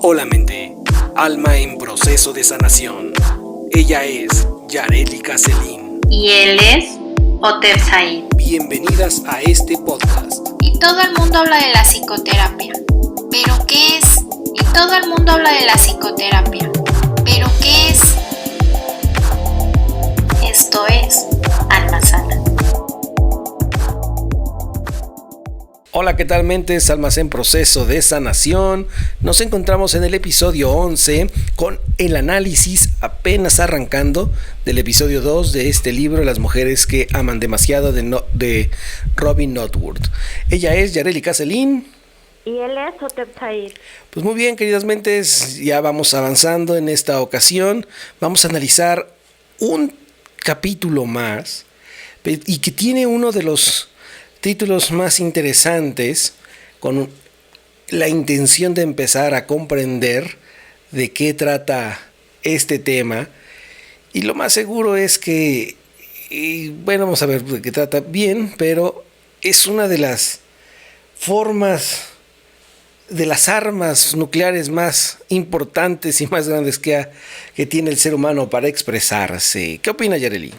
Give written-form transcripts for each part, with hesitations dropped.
Hola mente, alma en proceso de sanación. Ella es Yareli Caselín. Y él es Otef Said. Bienvenidas a este podcast. Y todo el mundo habla de la psicoterapia. ¿Pero qué es? Y todo el mundo habla de la psicoterapia. ¿Pero qué es? Esto es Alma Sana. Hola, ¿qué tal mentes? Almas en proceso de sanación. Nos encontramos en el episodio 11 con el análisis apenas arrancando del episodio 2 de este libro Las mujeres que aman demasiado de Robin Northwood. Ella es Yareli Caselín. Y él es Otef Said. Pues muy bien, queridas mentes, ya vamos avanzando en esta ocasión. Vamos a analizar un capítulo más y que tiene uno de los títulos más interesantes, con la intención de empezar a comprender de qué trata este tema. Y lo más seguro es que, vamos a ver de qué trata bien, pero es una de las formas, de las armas nucleares más importantes y más grandes que tiene el ser humano para expresarse. ¿Qué opina Yareli?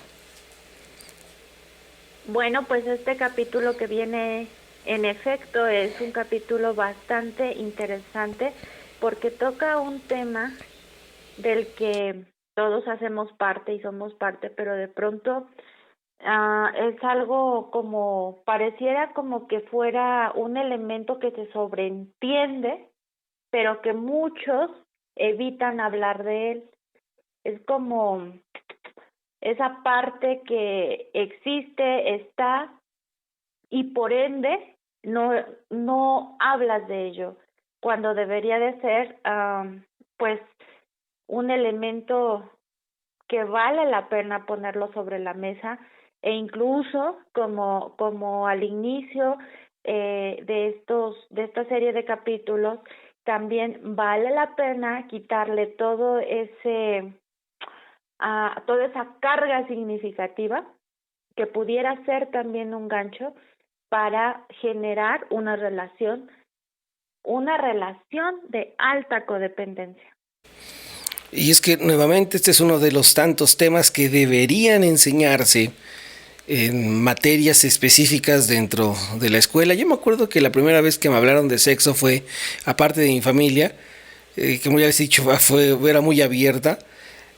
Bueno, pues este capítulo que viene, en efecto, es un capítulo bastante interesante porque toca un tema del que todos hacemos parte y somos parte, pero de pronto es algo como, pareciera como que fuera un elemento que se sobreentiende, pero que muchos evitan hablar de él. Es como esa parte que existe, está, y por ende no hablas de ello, cuando debería de ser pues un elemento que vale la pena ponerlo sobre la mesa, e incluso como al inicio de esta serie de capítulos, también vale la pena quitarle todo toda esa carga significativa que pudiera ser también un gancho para generar una relación de alta codependencia. Y es que nuevamente este es uno de los tantos temas que deberían enseñarse en materias específicas dentro de la escuela. Yo me acuerdo que la primera vez que me hablaron de sexo fue, aparte de mi familia, que como ya les he dicho, era muy abierta,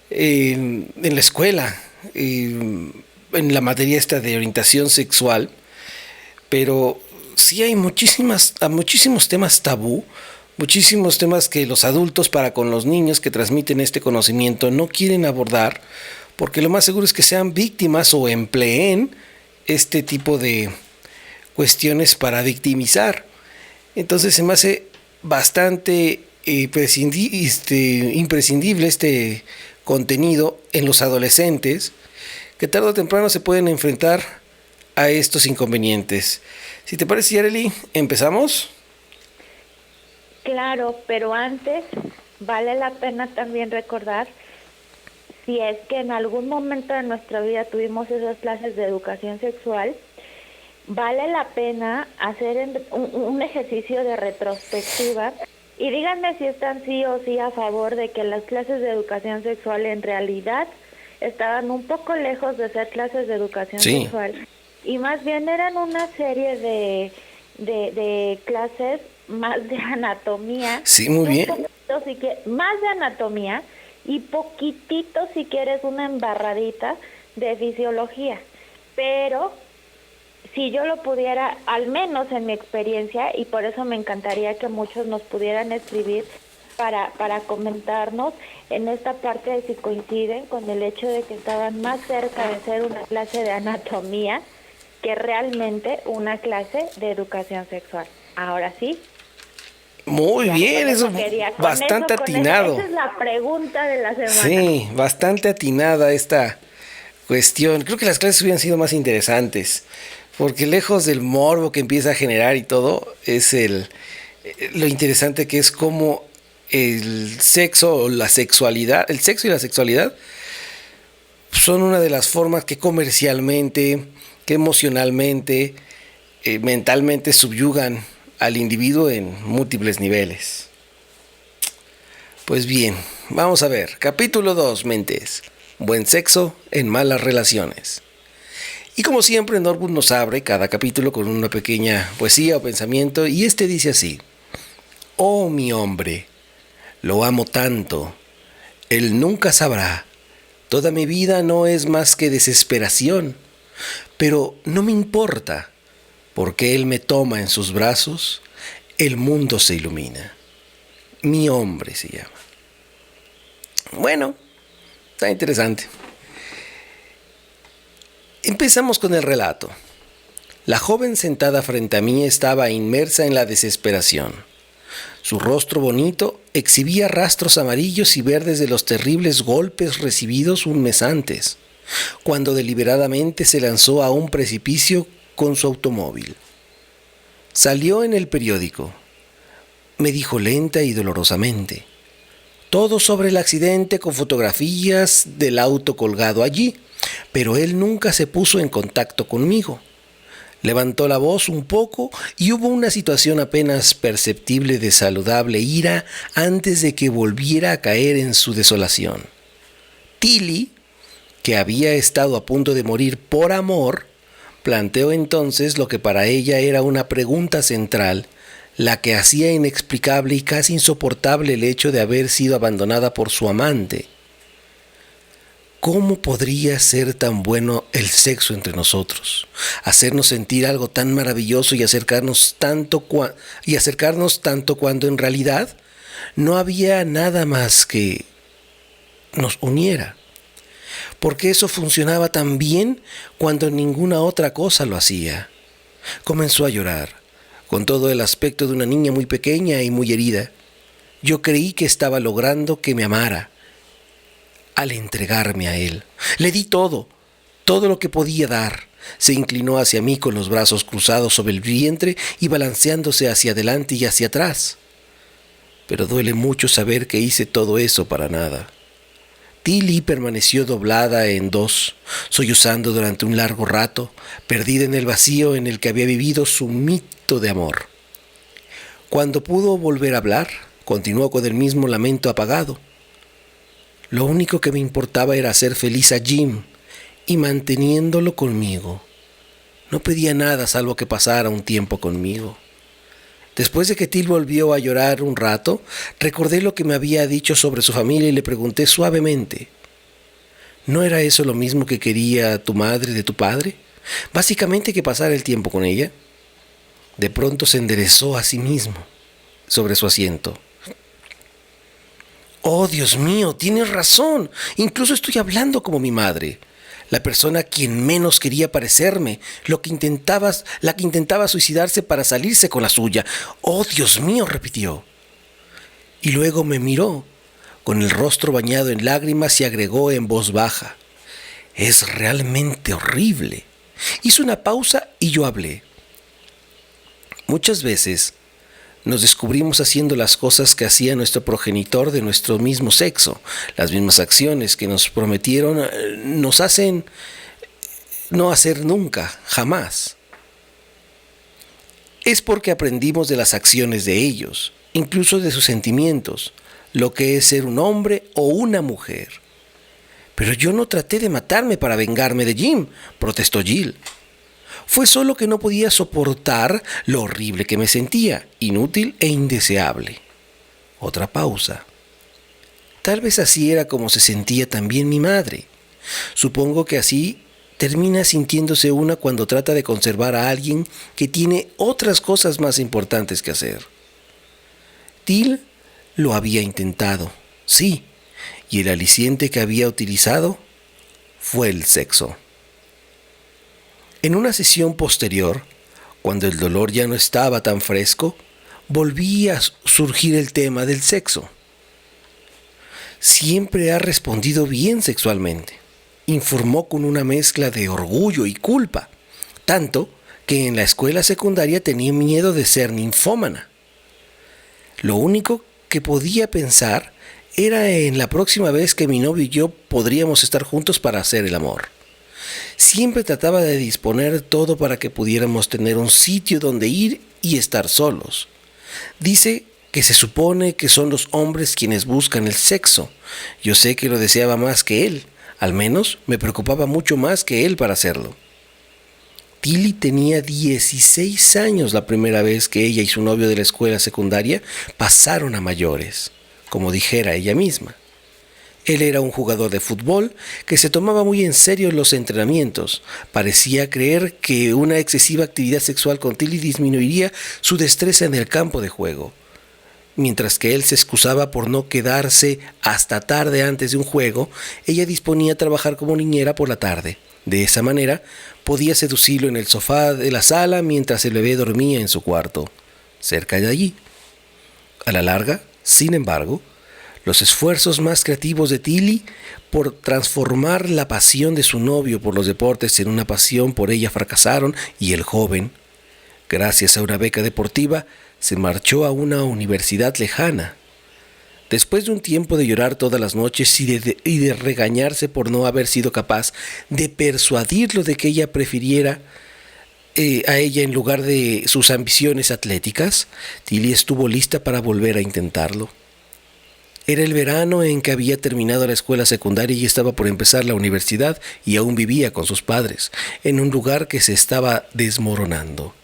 en la escuela, en la materia esta de orientación sexual, pero sí hay muchísimos temas tabú, muchísimos temas que los adultos para con los niños que transmiten este conocimiento no quieren abordar, porque lo más seguro es que sean víctimas o empleen este tipo de cuestiones para victimizar. Entonces se me hace bastante imprescindible este contenido en los adolescentes, que tarde o temprano se pueden enfrentar a estos inconvenientes. Si te parece, Yareli, ¿empezamos? Claro, pero antes vale la pena también recordar, si es que en algún momento de nuestra vida tuvimos esas clases de educación sexual, vale la pena hacer un ejercicio de retrospectiva. Y díganme si están sí o sí a favor de que las clases de educación sexual en realidad estaban un poco lejos de ser clases de educación sexual. Y más bien eran una serie de clases más de anatomía. Sí, muy bien. Más de anatomía y poquitito, si quieres, una embarradita de fisiología. Pero si yo lo pudiera, al menos en mi experiencia, y por eso me encantaría que muchos nos pudieran escribir para comentarnos en esta parte de si coinciden con el hecho de que estaban más cerca de ser una clase de anatomía que realmente una clase de educación sexual. Ahora sí. Muy bien, eso bastante atinado. Esa es la pregunta de la semana. Sí, bastante atinada esta cuestión. Creo que las clases hubieran sido más interesantes, porque lejos del morbo que empieza a generar y todo, es lo interesante que es cómo el sexo o la sexualidad, el sexo y la sexualidad son una de las formas que comercialmente, que emocionalmente, mentalmente subyugan al individuo en múltiples niveles. Pues bien, vamos a ver. Capítulo 2, mentes. Buen sexo en malas relaciones. Y como siempre, Norwood nos abre cada capítulo con una pequeña poesía o pensamiento, y este dice así: Oh, mi hombre, lo amo tanto, él nunca sabrá. Toda mi vida no es más que desesperación, pero no me importa, porque él me toma en sus brazos, el mundo se ilumina. Mi hombre se llama. Bueno, está interesante. Empezamos con el relato. La joven sentada frente a mí estaba inmersa en la desesperación. Su rostro bonito exhibía rastros amarillos y verdes de los terribles golpes recibidos un mes antes, cuando deliberadamente se lanzó a un precipicio con su automóvil. Salió en el periódico. Me dijo lenta y dolorosamente. Todo sobre el accidente con fotografías del auto colgado allí, pero él nunca se puso en contacto conmigo. Levantó la voz un poco y hubo una situación apenas perceptible de saludable ira antes de que volviera a caer en su desolación. Tilly, que había estado a punto de morir por amor, planteó entonces lo que para ella era una pregunta central, la que hacía inexplicable y casi insoportable el hecho de haber sido abandonada por su amante. ¿Cómo podría ser tan bueno el sexo entre nosotros? Hacernos sentir algo tan maravilloso y acercarnos tanto cuando en realidad no había nada más que nos uniera. Porque eso funcionaba tan bien cuando ninguna otra cosa lo hacía. Comenzó a llorar, con todo el aspecto de una niña muy pequeña y muy herida. Yo creí que estaba logrando que me amara. Al entregarme a él, le di todo lo que podía dar. Se inclinó hacia mí con los brazos cruzados sobre el vientre y balanceándose hacia adelante y hacia atrás. Pero duele mucho saber que hice todo eso para nada. Tilly permaneció doblada en dos, sollozando durante un largo rato, perdida en el vacío en el que había vivido su mito de amor. Cuando pudo volver a hablar, continuó con el mismo lamento apagado. Lo único que me importaba era hacer feliz a Jim y manteniéndolo conmigo. No pedía nada salvo que pasara un tiempo conmigo. Después de que Till volvió a llorar un rato, recordé lo que me había dicho sobre su familia y le pregunté suavemente: ¿no era eso lo mismo que quería tu madre de tu padre? Básicamente que pasara el tiempo con ella. De pronto se enderezó a sí mismo sobre su asiento. Oh, Dios mío, tienes razón. Incluso estoy hablando como mi madre. La persona a quien menos quería parecerme, la que intentaba suicidarse para salirse con la suya. Oh, Dios mío, repitió. Y luego me miró, con el rostro bañado en lágrimas, y agregó en voz baja: es realmente horrible. Hizo una pausa y yo hablé. Muchas veces nos descubrimos haciendo las cosas que hacía nuestro progenitor de nuestro mismo sexo. Las mismas acciones que nos prometieron nos hacen no hacer nunca, jamás. Es porque aprendimos de las acciones de ellos, incluso de sus sentimientos, lo que es ser un hombre o una mujer. Pero yo no traté de matarme para vengarme de Jim, protestó Jill. Fue solo que no podía soportar lo horrible que me sentía, inútil e indeseable. Otra pausa. Tal vez así era como se sentía también mi madre. Supongo que así termina sintiéndose una cuando trata de conservar a alguien que tiene otras cosas más importantes que hacer. Till lo había intentado, sí, y el aliciente que había utilizado fue el sexo. En una sesión posterior, cuando el dolor ya no estaba tan fresco, volví a surgir el tema del sexo. Siempre ha respondido bien sexualmente, informó con una mezcla de orgullo y culpa, tanto que en la escuela secundaria tenía miedo de ser ninfómana. Lo único que podía pensar era en la próxima vez que mi novio y yo podríamos estar juntos para hacer el amor. Siempre trataba de disponer todo para que pudiéramos tener un sitio donde ir y estar solos. Dice que se supone que son los hombres quienes buscan el sexo. Yo sé que lo deseaba más que él, al menos me preocupaba mucho más que él para hacerlo. Tilly tenía 16 años la primera vez que ella y su novio de la escuela secundaria pasaron a mayores, como dijera ella misma. Él era un jugador de fútbol que se tomaba muy en serio los entrenamientos. Parecía creer que una excesiva actividad sexual con Tilly disminuiría su destreza en el campo de juego. Mientras que él se excusaba por no quedarse hasta tarde antes de un juego, ella disponía a trabajar como niñera por la tarde. De esa manera, podía seducirlo en el sofá de la sala mientras el bebé dormía en su cuarto, cerca de allí. A la larga, sin embargo, los esfuerzos más creativos de Tilly por transformar la pasión de su novio por los deportes en una pasión por ella fracasaron y el joven, gracias a una beca deportiva, se marchó a una universidad lejana. Después de un tiempo de llorar todas las noches y de regañarse por no haber sido capaz de persuadirlo de que ella prefiriera a ella en lugar de sus ambiciones atléticas, Tilly estuvo lista para volver a intentarlo. Era el verano en que había terminado la escuela secundaria y estaba por empezar la universidad y aún vivía con sus padres, en un lugar que se estaba desmoronando.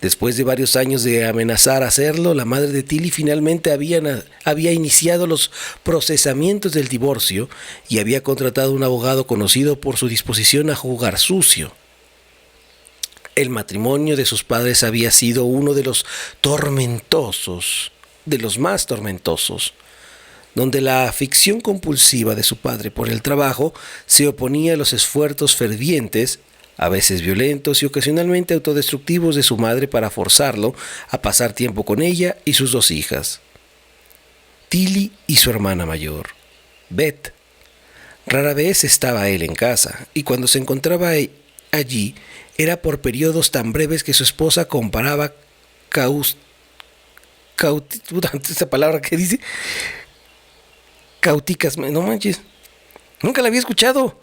Después de varios años de amenazar hacerlo, la madre de Tilly finalmente había iniciado los procesamientos del divorcio y había contratado un abogado conocido por su disposición a jugar sucio. El matrimonio de sus padres había sido uno de los más tormentosos, donde la afición compulsiva de su padre por el trabajo se oponía a los esfuerzos fervientes, a veces violentos y ocasionalmente autodestructivos de su madre para forzarlo a pasar tiempo con ella y sus dos hijas, Tilly y su hermana mayor, Beth. Rara vez estaba él en casa, y cuando se encontraba allí era por periodos tan breves que su esposa comparaba esa palabra que dice cauticas, no manches, nunca la había escuchado.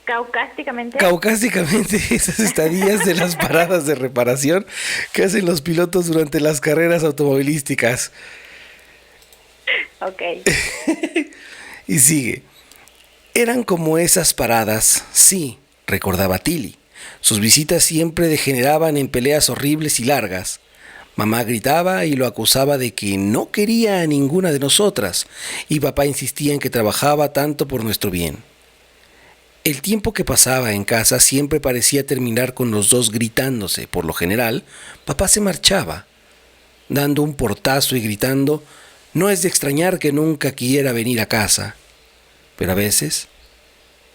Caucásticamente, esas estadías de las paradas de reparación que hacen los pilotos durante las carreras automovilísticas. Ok. Y sigue. Eran como esas paradas, sí, recordaba Tilly. Sus visitas siempre degeneraban en peleas horribles y largas. Mamá gritaba y lo acusaba de que no quería a ninguna de nosotras, y papá insistía en que trabajaba tanto por nuestro bien. El tiempo que pasaba en casa siempre parecía terminar con los dos gritándose. Por lo general, papá se marchaba, dando un portazo y gritando: no es de extrañar que nunca quiera venir a casa. Pero a veces,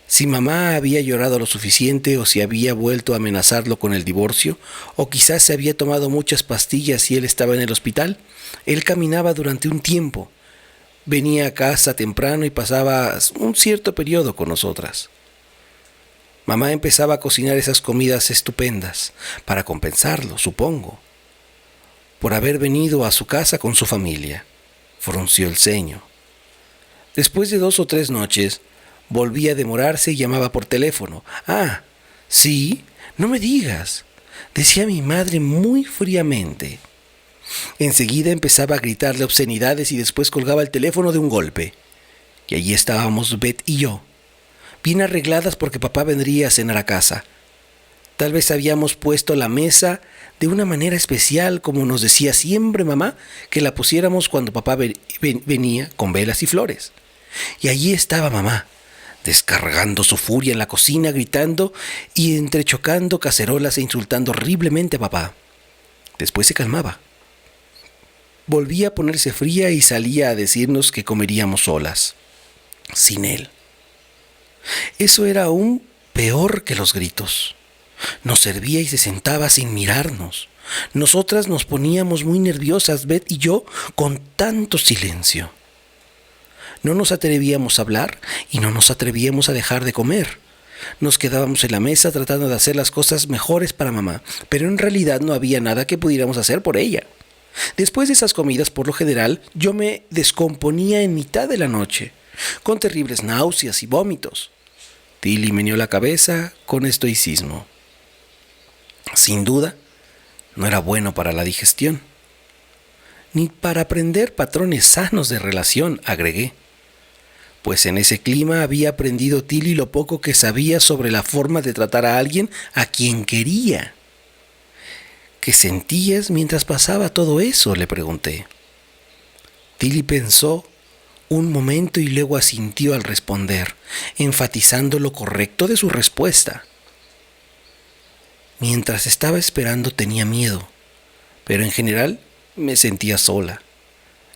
si mamá había llorado lo suficiente o si había vuelto a amenazarlo con el divorcio, o quizás se había tomado muchas pastillas y él estaba en el hospital, él caminaba durante un tiempo, venía a casa temprano y pasaba un cierto periodo con nosotras. Mamá empezaba a cocinar esas comidas estupendas, para compensarlo, supongo, por haber venido a su casa con su familia. Frunció el ceño. Después de 2 o 3 noches, volvía a demorarse y llamaba por teléfono. «Ah, ¿sí? No me digas», decía mi madre muy fríamente. Enseguida empezaba a gritarle obscenidades y después colgaba el teléfono de un golpe. Y allí estábamos Beth y yo, bien arregladas porque papá vendría a cenar a casa. Tal vez habíamos puesto la mesa de una manera especial, como nos decía siempre mamá, que la pusiéramos cuando papá venía con velas y flores. Y allí estaba mamá, descargando su furia en la cocina, gritando y entrechocando cacerolas e insultando horriblemente a papá. Después se calmaba. Volvía a ponerse fría y salía a decirnos que comeríamos solas, sin él. Eso era aún peor que los gritos. Nos servía y se sentaba sin mirarnos. Nosotras nos poníamos muy nerviosas, Beth y yo, con tanto silencio. No nos atrevíamos a hablar y no nos atrevíamos a dejar de comer. Nos quedábamos en la mesa tratando de hacer las cosas mejores para mamá, pero en realidad no había nada que pudiéramos hacer por ella. Después de esas comidas, por lo general, yo me descomponía en mitad de la noche, con terribles náuseas y vómitos. Tilly meneó la cabeza con estoicismo. Sin duda, No era bueno para la digestión, ni para aprender patrones sanos de relación, agregué. Pues en ese clima había aprendido Tilly lo poco que sabía sobre la forma de tratar a alguien a quien quería. ¿Qué sentías mientras pasaba todo eso?, le pregunté. Tilly pensó un momento y luego asintió al responder, enfatizando lo correcto de su respuesta. Mientras estaba esperando tenía miedo, pero en general me sentía sola.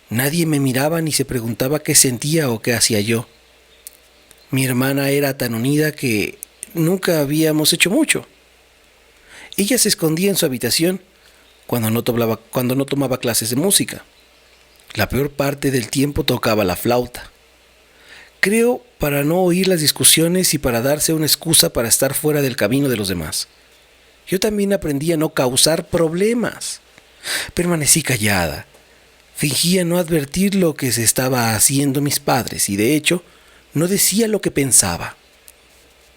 Nadie me miraba ni se preguntaba qué sentía o qué hacía yo. Mi hermana era tan unida que nunca habíamos hecho mucho. Ella se escondía en su habitación cuando no tomaba clases de música. La peor parte del tiempo tocaba la flauta. Creo para no oír las discusiones y para darse una excusa para estar fuera del camino de los demás. Yo también aprendí a no causar problemas. Permanecí callada. Fingía no advertir lo que se estaba haciendo mis padres y de hecho no decía lo que pensaba.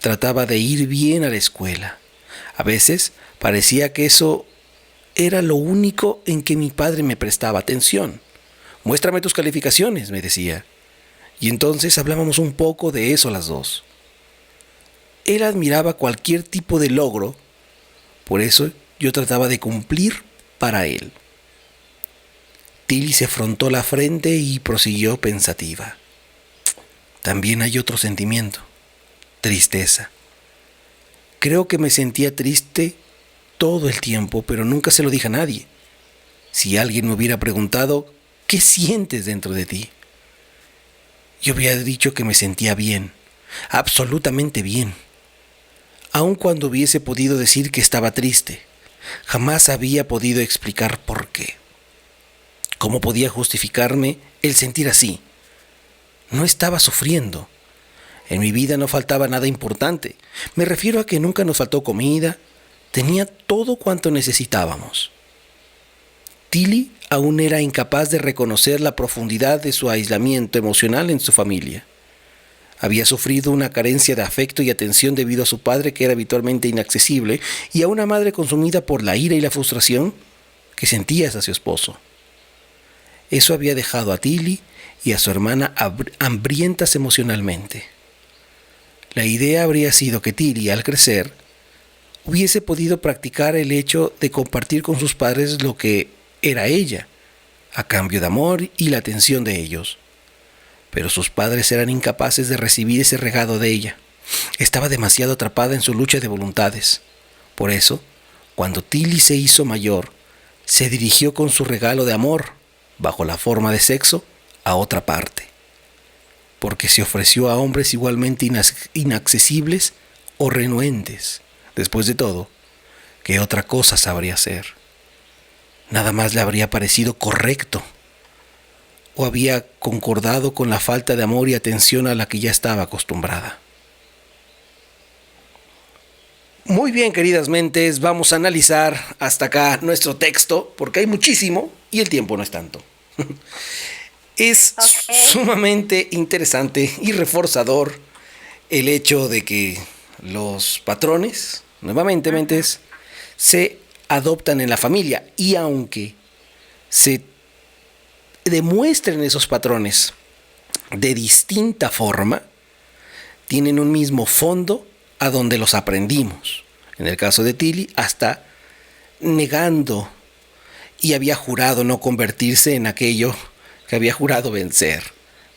Trataba de ir bien a la escuela. A veces parecía que eso era lo único en que mi padre me prestaba atención. Muéstrame tus calificaciones, me decía. Y entonces hablábamos un poco de eso las dos. Él admiraba cualquier tipo de logro, por eso yo trataba de cumplir para él. Tilly se frotó la frente y prosiguió pensativa. También hay otro sentimiento, tristeza. Creo que me sentía triste todo el tiempo, pero nunca se lo dije a nadie. Si alguien me hubiera preguntado, ¿qué sientes dentro de ti?, yo habría dicho que me sentía bien, absolutamente bien. Aun cuando hubiese podido decir que estaba triste, jamás había podido explicar por qué. ¿Cómo podía justificarme el sentir así? No estaba sufriendo. En mi vida no faltaba nada importante. Me refiero a que nunca nos faltó comida. Tenía todo cuanto necesitábamos. Tilly aún era incapaz de reconocer la profundidad de su aislamiento emocional en su familia. Había sufrido una carencia de afecto y atención debido a su padre, que era habitualmente inaccesible, y a una madre consumida por la ira y la frustración que sentía hacia su esposo. Eso había dejado a Tilly y a su hermana hambrientas emocionalmente. La idea habría sido que Tilly, al crecer, hubiese podido practicar el hecho de compartir con sus padres lo que era ella, a cambio de amor y la atención de ellos. Pero sus padres eran incapaces de recibir ese regalo de ella. Estaba demasiado atrapada en su lucha de voluntades. Por eso, cuando Tilly se hizo mayor, se dirigió con su regalo de amor, bajo la forma de sexo, a otra parte. Porque se ofreció a hombres igualmente inaccesibles o renuentes. Después de todo, ¿qué otra cosa sabría hacer? Nada más le habría parecido correcto, o había concordado con la falta de amor y atención a la que ya estaba acostumbrada. Muy bien, queridas mentes, vamos a analizar hasta acá nuestro texto, porque hay muchísimo y el tiempo no es tanto. Es sumamente interesante y reforzador el hecho de que los patrones, nuevamente, mentes, se adoptan en la familia, y aunque se demuestren esos patrones de distinta forma, tienen un mismo fondo a donde los aprendimos. En el caso de Tilly, hasta negando y había jurado no convertirse en aquello que había jurado vencer,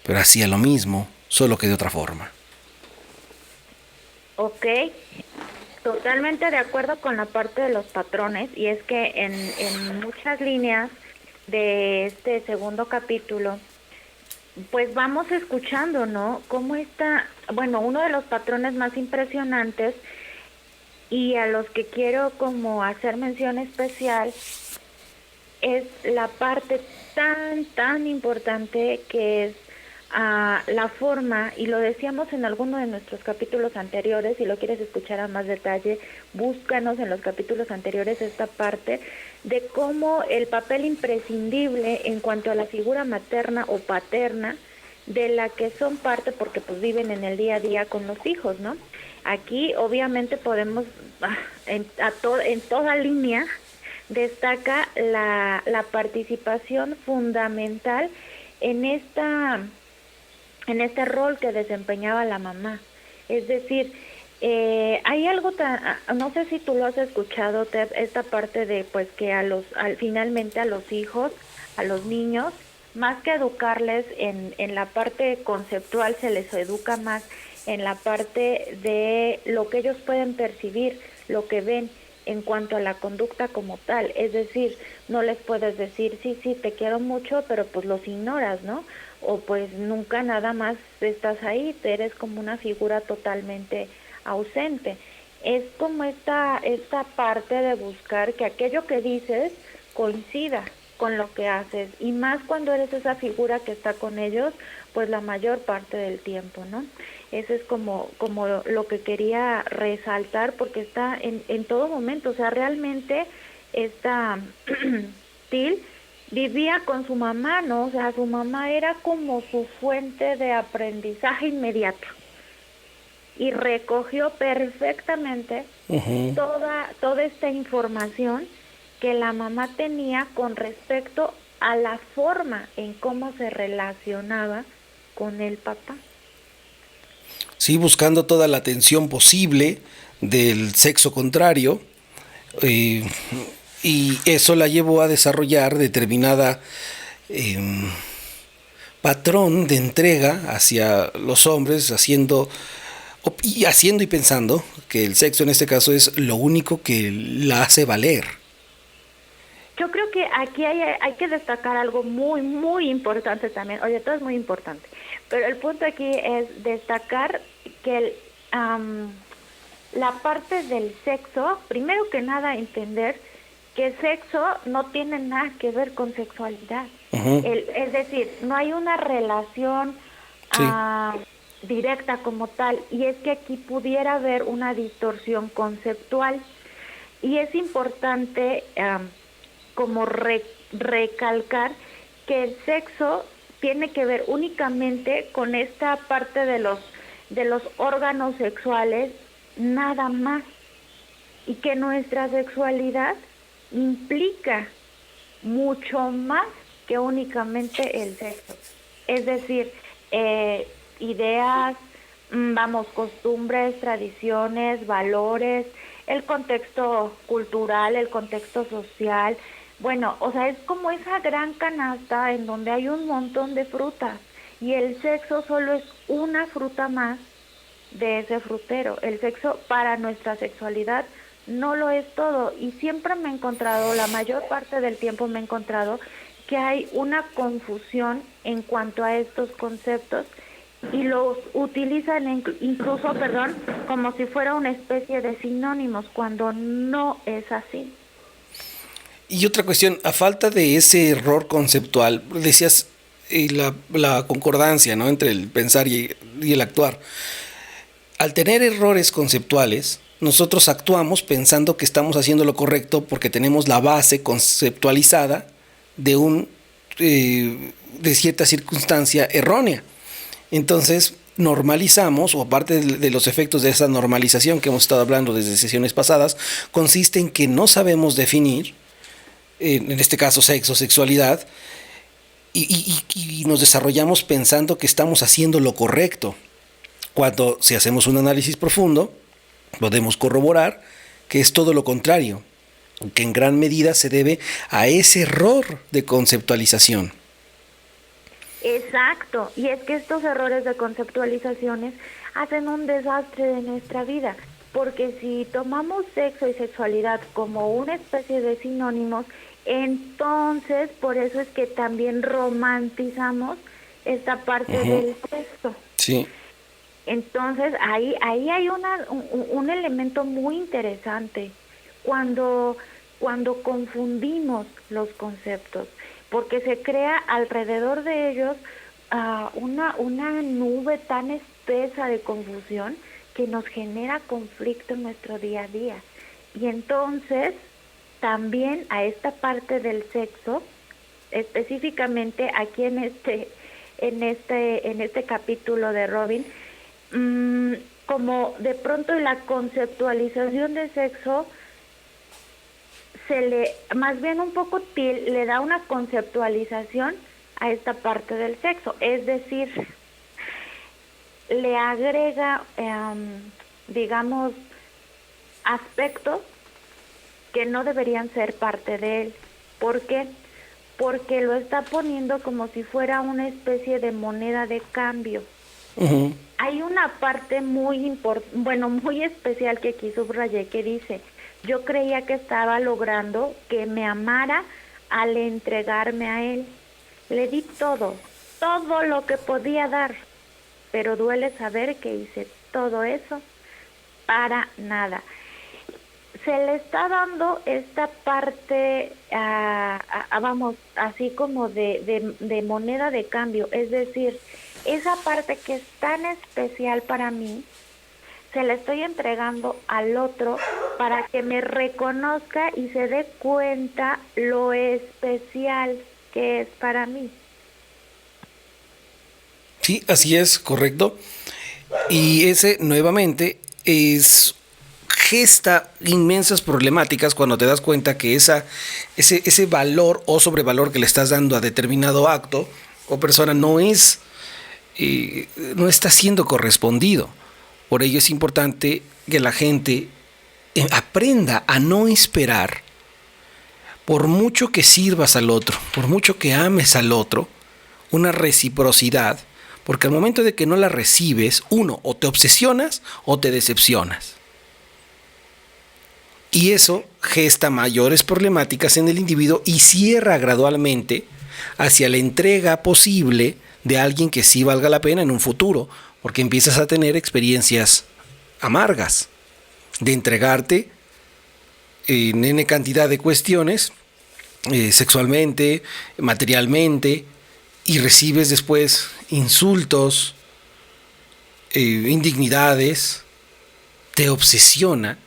pero hacía lo mismo, solo que de otra forma. Ok, totalmente de acuerdo con la parte de los patrones, y es que en muchas líneas de este segundo capítulo, pues vamos escuchando, ¿no? Cómo está, bueno, uno de los patrones más impresionantes y a los que quiero como hacer mención especial es la parte tan importante que es la forma, y lo decíamos en alguno de nuestros capítulos anteriores. Si lo quieres escuchar a más detalle, búscanos en los capítulos anteriores esta parte de cómo el papel imprescindible en cuanto a la figura materna o paterna, de la que son parte porque pues viven en el día a día con los hijos, ¿no? Aquí obviamente podemos en toda línea destaca la participación fundamental en este rol que desempeñaba la mamá. Es decir, hay algo no sé si tú lo has escuchado, Ted, esta parte de pues que finalmente a los hijos, a los niños, más que educarles en la parte conceptual, se les educa más en la parte de lo que ellos pueden percibir, lo que ven en cuanto a la conducta como tal. Es decir, no les puedes decir, sí, te quiero mucho, pero pues los ignoras, ¿no? O pues nunca nada más estás ahí, eres como una figura totalmente ausente. Es como esta parte de buscar que aquello que dices coincida con lo que haces, y más cuando eres esa figura que está con ellos, pues la mayor parte del tiempo, ¿no? Eso es como lo que quería resaltar, porque está en todo momento. O sea, realmente esta Till vivía con su mamá, ¿no? O sea, su mamá era como su fuente de aprendizaje inmediato, y recogió perfectamente toda esta información que la mamá tenía con respecto a la forma en cómo se relacionaba con el papá. Sí, buscando toda la atención posible del sexo contrario, eh, y eso la llevó a desarrollar determinada patrón de entrega hacia los hombres, haciendo y pensando que el sexo en este caso es lo único que la hace valer. Yo creo que aquí hay que destacar algo muy, muy importante también. Oye, todo es muy importante, pero el punto aquí es destacar que la parte del sexo, primero que nada entender que el sexo no tiene nada que ver con sexualidad. Es decir, no hay una relación Sí. directa como tal, y es que aquí pudiera haber una distorsión conceptual, y es importante como recalcar que el sexo tiene que ver únicamente con esta parte de los órganos sexuales, nada más, y que nuestra sexualidad implica mucho más que únicamente el sexo. Es decir, ideas, costumbres, tradiciones, valores, el contexto cultural, el contexto social. Bueno, o sea, es como esa gran canasta en donde hay un montón de frutas, y el sexo solo es una fruta más de ese frutero. El sexo para nuestra sexualidad no lo es todo, y siempre me he encontrado, la mayor parte del tiempo me he encontrado que hay una confusión en cuanto a estos conceptos, y los utilizan incluso, como si fuera una especie de sinónimos, cuando no es así. Y otra cuestión, a falta de ese error conceptual, decías la concordancia, ¿no?, entre el pensar y el actuar. Al tener errores conceptuales, nosotros actuamos pensando que estamos haciendo lo correcto porque tenemos la base conceptualizada de de cierta circunstancia errónea. Entonces normalizamos, o aparte de los efectos de esa normalización que hemos estado hablando desde sesiones pasadas, consiste en que no sabemos definir, en este caso sexo, sexualidad, y nos desarrollamos pensando que estamos haciendo lo correcto, cuando si hacemos un análisis profundo podemos corroborar que es todo lo contrario, que en gran medida se debe a ese error de conceptualización. Exacto, y es que estos errores de conceptualizaciones hacen un desastre de nuestra vida, porque si tomamos sexo y sexualidad como una especie de sinónimos, entonces por eso es que también romantizamos esta parte del sexo. Sí. Entonces ahí hay un elemento muy interesante cuando confundimos los conceptos, porque se crea alrededor de ellos una nube tan espesa de confusión que nos genera conflicto en nuestro día a día. Y entonces también a esta parte del sexo, específicamente aquí en este capítulo de Robin, como de pronto la conceptualización de sexo más bien un poco le da una conceptualización a esta parte del sexo, es decir, le agrega, digamos, aspectos que no deberían ser parte de él. ¿Por qué? Porque lo está poniendo como si fuera una especie de moneda de cambio. Ujú. Hay una parte muy muy especial que aquí subrayé, que dice: yo creía que estaba logrando que me amara al entregarme a él. Le di todo lo que podía dar, pero duele saber que hice todo eso para nada. Se le está dando esta parte, vamos, así como de moneda de cambio, es decir, esa parte que es tan especial para mí, se la estoy entregando al otro para que me reconozca y se dé cuenta lo especial que es para mí. Sí, así es, correcto. Y ese nuevamente es gesta inmensas problemáticas cuando te das cuenta que ese valor o sobrevalor que le estás dando a determinado acto o persona no está siendo correspondido. Por ello es importante que la gente aprenda a no esperar, por mucho que sirvas al otro, por mucho que ames al otro, una reciprocidad, porque al momento de que no la recibes, uno, o te obsesionas o te decepcionas. Y eso gesta mayores problemáticas en el individuo y cierra gradualmente hacia la entrega posible de alguien que sí valga la pena en un futuro, porque empiezas a tener experiencias amargas de entregarte en N cantidad de cuestiones, sexualmente, materialmente, y recibes después insultos, indignidades, te obsesiona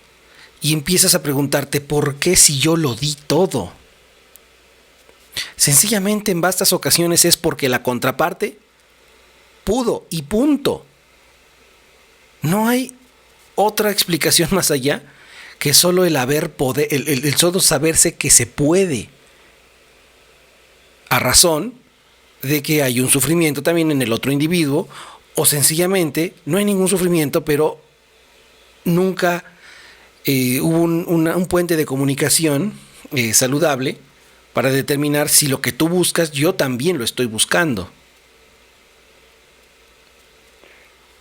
y empiezas a preguntarte por qué si yo lo di todo. Sencillamente en vastas ocasiones es porque la contraparte pudo y punto. No hay otra explicación más allá que solo el haber poder, el solo saberse que se puede, a razón de que hay un sufrimiento también en el otro individuo, o sencillamente no hay ningún sufrimiento, pero nunca hubo un puente de comunicación saludable para determinar si lo que tú buscas yo también lo estoy buscando.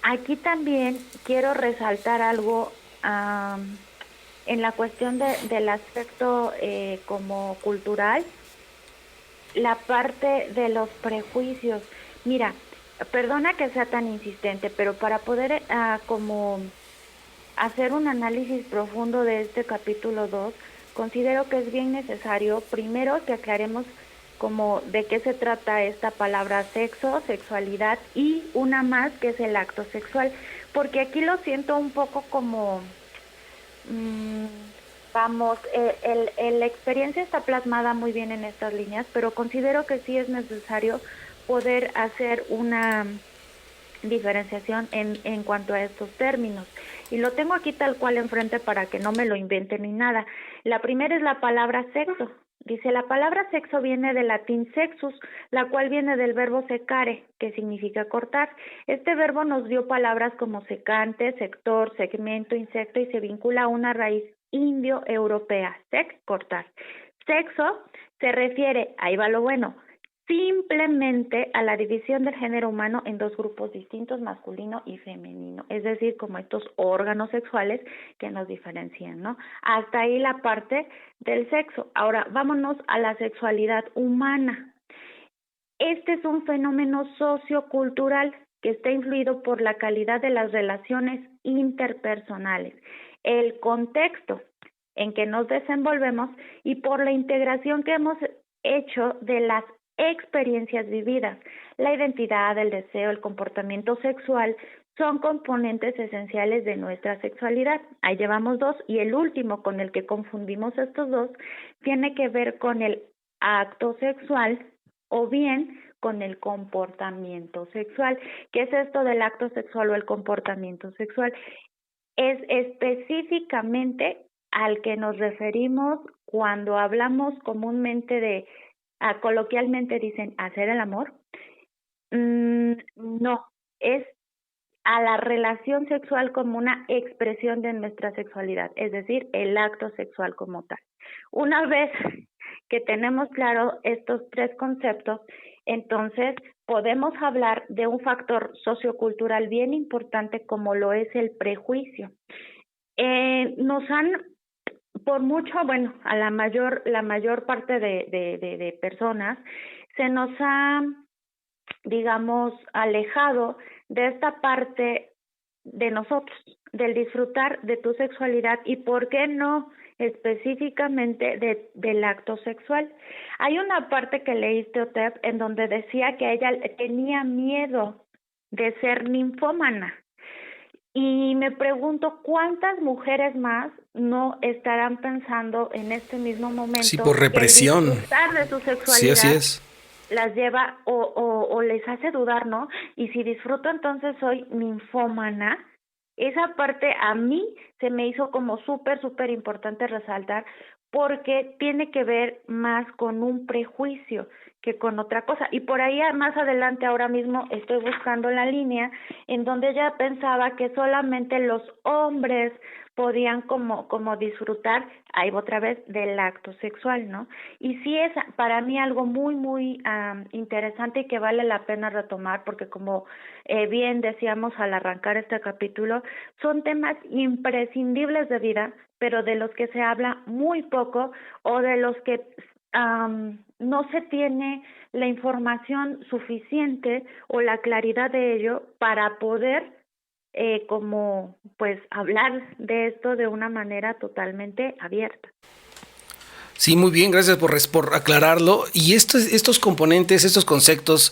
Aquí también quiero resaltar algo en la cuestión del aspecto como cultural, la parte de los prejuicios. Mira, perdona que sea tan insistente, pero para poder como hacer un análisis profundo de este capítulo 2, considero que es bien necesario, primero, que aclaremos como de qué se trata esta palabra sexo, sexualidad y una más que es el acto sexual, porque aquí lo siento un poco como, vamos, la experiencia está plasmada muy bien en estas líneas, pero considero que sí es necesario poder hacer una diferenciación en cuanto a estos términos. Y lo tengo aquí tal cual enfrente para que no me lo invente ni nada. La primera es la palabra sexo. Dice: la palabra sexo viene del latín sexus, la cual viene del verbo secare, que significa cortar. Este verbo nos dio palabras como secante, sector, segmento, insecto, y se vincula a una raíz indio-europea, sex, cortar. Sexo se refiere, ahí va lo bueno, simplemente a la división del género humano en dos grupos distintos, masculino y femenino, es decir, como estos órganos sexuales que nos diferencian, ¿no? Hasta ahí la parte del sexo. Ahora, vámonos a la sexualidad humana. Este es un fenómeno sociocultural que está influido por la calidad de las relaciones interpersonales, el contexto en que nos desenvolvemos y por la integración que hemos hecho de las experiencias vividas. La identidad, el deseo, el comportamiento sexual son componentes esenciales de nuestra sexualidad. Ahí llevamos dos, y el último con el que confundimos estos dos tiene que ver con el acto sexual o bien con el comportamiento sexual. ¿Qué es esto del acto sexual o el comportamiento sexual? Es específicamente al que nos referimos cuando hablamos comúnmente coloquialmente dicen hacer el amor, no, es a la relación sexual como una expresión de nuestra sexualidad, es decir, el acto sexual como tal. Una vez que tenemos claro estos tres conceptos, entonces podemos hablar de un factor sociocultural bien importante como lo es el prejuicio. Nos han, por mucho, bueno, a la mayor parte de personas, se nos ha, digamos, alejado de esta parte de nosotros, del disfrutar de tu sexualidad y por qué no específicamente del acto sexual. Hay una parte que leíste, Otep, en donde decía que ella tenía miedo de ser ninfómana. Y me pregunto cuántas mujeres más no estarán pensando en este mismo momento Sí, por que el represión. disfrutar de su Sí, sexualidad así es. las lleva o les hace dudar, ¿no? Y si disfruto, entonces soy ninfómana. Esa parte a mí se me hizo como súper importante resaltar porque tiene que ver más con un prejuicio que con otra cosa. Y por ahí más adelante, ahora mismo estoy buscando la línea en donde ella pensaba que solamente los hombres podían como disfrutar, ahí otra vez, del acto sexual, ¿no? Y sí es para mí algo muy interesante y que vale la pena retomar porque como bien decíamos al arrancar este capítulo, son temas imprescindibles de vida, pero de los que se habla muy poco o de los que no se tiene la información suficiente o la claridad de ello para poder como pues hablar de esto de una manera totalmente abierta. Sí, muy bien, gracias por aclararlo. Y estos componentes, estos conceptos,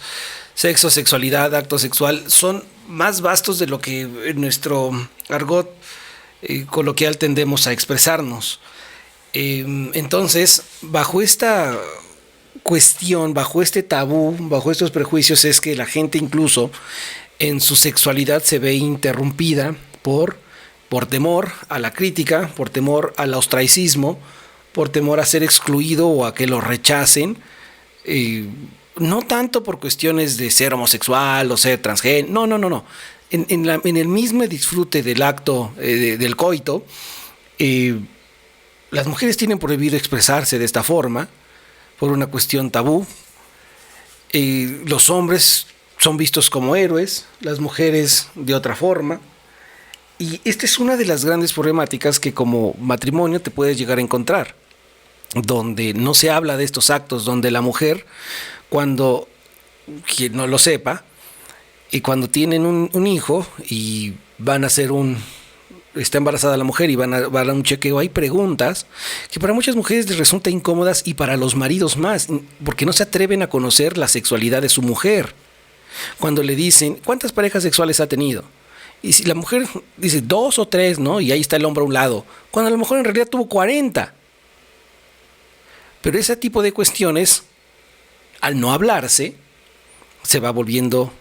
sexo, sexualidad, acto sexual, son más vastos de lo que en nuestro argot coloquial tendemos a expresarnos. Entonces, bajo esta cuestión, bajo este tabú, bajo estos prejuicios, es que la gente incluso en su sexualidad se ve interrumpida por temor a la crítica, por temor al ostracismo, por temor a ser excluido o a que lo rechacen. No tanto por cuestiones de ser homosexual o ser transgénero, no. En el mismo disfrute del acto del coito, las mujeres tienen prohibido expresarse de esta forma por una cuestión tabú. Los hombres son vistos como héroes, las mujeres de otra forma. Y esta es una de las grandes problemáticas que como matrimonio te puedes llegar a encontrar, donde no se habla de estos actos, donde la mujer, cuando, quien no lo sepa, y cuando tienen un hijo y van a hacer está embarazada la mujer y van a un chequeo, hay preguntas que para muchas mujeres les resulta incómodas y para los maridos más, porque no se atreven a conocer la sexualidad de su mujer. Cuando le dicen, ¿cuántas parejas sexuales ha tenido? Y si la mujer dice 2 o 3, ¿no? Y ahí está el hombre a un lado, cuando a lo mejor en realidad tuvo 40. Pero ese tipo de cuestiones, al no hablarse, se va volviendo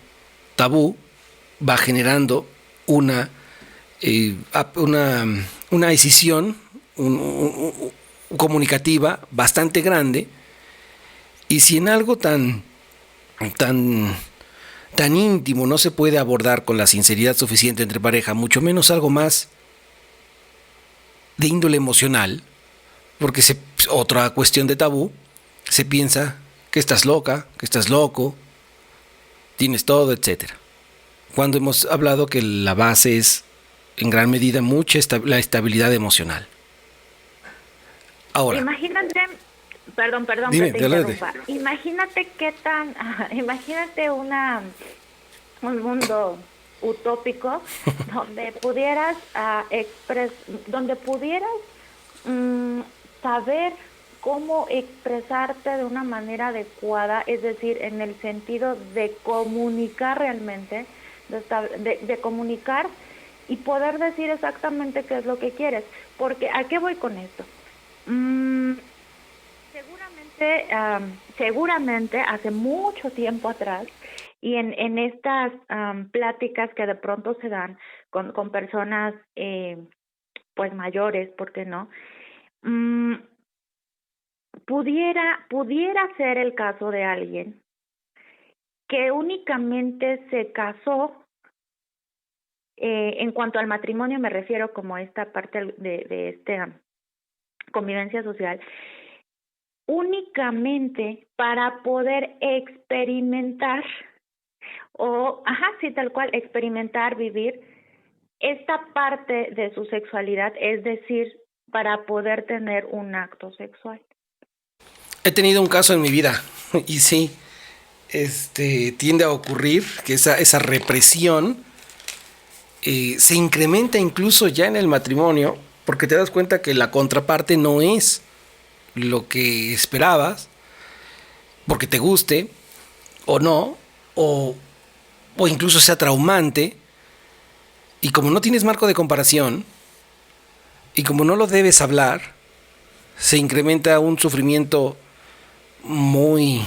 tabú, va generando una decisión comunicativa bastante grande. Y si en algo tan íntimo no se puede abordar con la sinceridad suficiente entre pareja, mucho menos algo más de índole emocional, porque otra cuestión de tabú, se piensa que estás loca, que estás loco, tienes todo, etcétera. Cuando hemos hablado que la base es en gran medida la estabilidad emocional. Ahora, Imagínate, perdón dime, que te interrumpa. Imagínate imagínate un mundo utópico donde pudieras saber cómo expresarte de una manera adecuada, es decir, en el sentido de comunicar realmente, de comunicar y poder decir exactamente qué es lo que quieres. Porque, ¿a qué voy con esto? Seguramente hace mucho tiempo atrás y en estas pláticas que de pronto se dan con personas pues mayores, ¿por qué no? pudiera ser el caso de alguien que únicamente se casó, en cuanto al matrimonio me refiero como a esta parte de esta convivencia social, únicamente para poder experimentar sí, tal cual, experimentar, vivir esta parte de su sexualidad, es decir, para poder tener un acto sexual. He tenido un caso en mi vida y sí, tiende a ocurrir que esa represión se incrementa incluso ya en el matrimonio, porque te das cuenta que la contraparte no es lo que esperabas, porque te guste o no, o incluso sea traumante, y como no tienes marco de comparación, y como no lo debes hablar, se incrementa un sufrimiento muy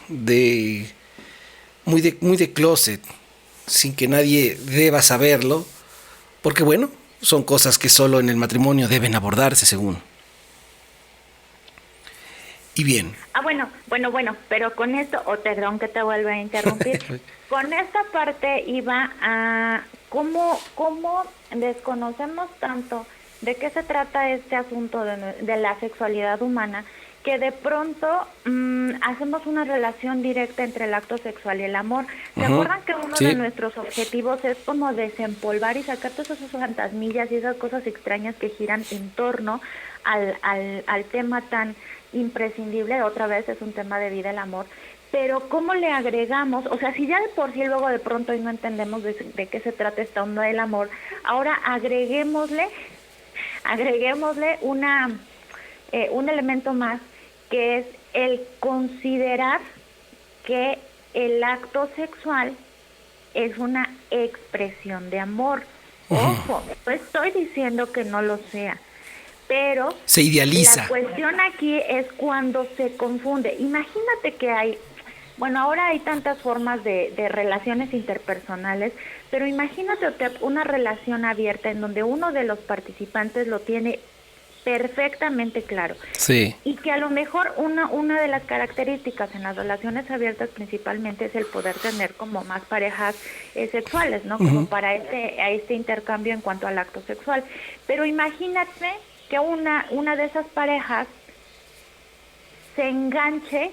de muy de closet, sin que nadie deba saberlo, porque bueno, son cosas que solo en el matrimonio deben abordarse según. Y bien. Bueno, pero con esto, perdón que te vuelva a interrumpir, con esta parte iba a cómo desconocemos tanto de qué se trata este asunto de la sexualidad humana, que de pronto hacemos una relación directa entre el acto sexual y el amor. ¿Se acuerdan que uno de nuestros objetivos es como desempolvar y sacar todas esas fantasmillas y esas cosas extrañas que giran en torno al tema tan imprescindible? Otra vez es un tema de vida el amor, pero ¿cómo le agregamos? O sea, si ya de por sí luego de pronto y no entendemos de qué se trata esta onda del amor, ahora agreguémosle un elemento más, que es el considerar que el acto sexual es una expresión de amor. Ojo, no estoy diciendo que no lo sea, pero se idealiza. La cuestión aquí es cuando se confunde. Imagínate que ahora hay tantas formas de relaciones interpersonales, pero imagínate una relación abierta en donde uno de los participantes lo tiene perfectamente claro. Sí. Y que a lo mejor una de las características en las relaciones abiertas principalmente es el poder tener como más parejas sexuales, ¿no? Como para este intercambio en cuanto al acto sexual. Pero imagínate que una de esas parejas se enganche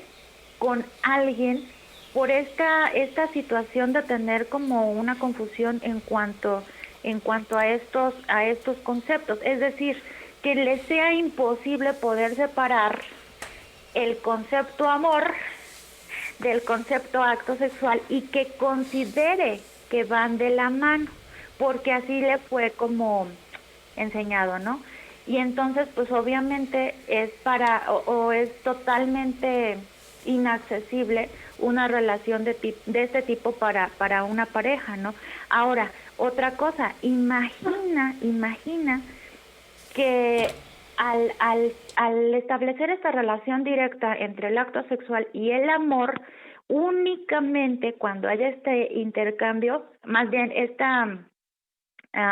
con alguien por esta situación de tener como una confusión en cuanto a estos conceptos, es decir, que le sea imposible poder separar el concepto amor del concepto acto sexual y que considere que van de la mano, porque así le fue como enseñado, ¿no? Y entonces, pues obviamente es es totalmente inaccesible una relación de este tipo para una pareja, ¿no? Ahora, otra cosa, imagina que al establecer esta relación directa entre el acto sexual y el amor, únicamente cuando haya este intercambio, más bien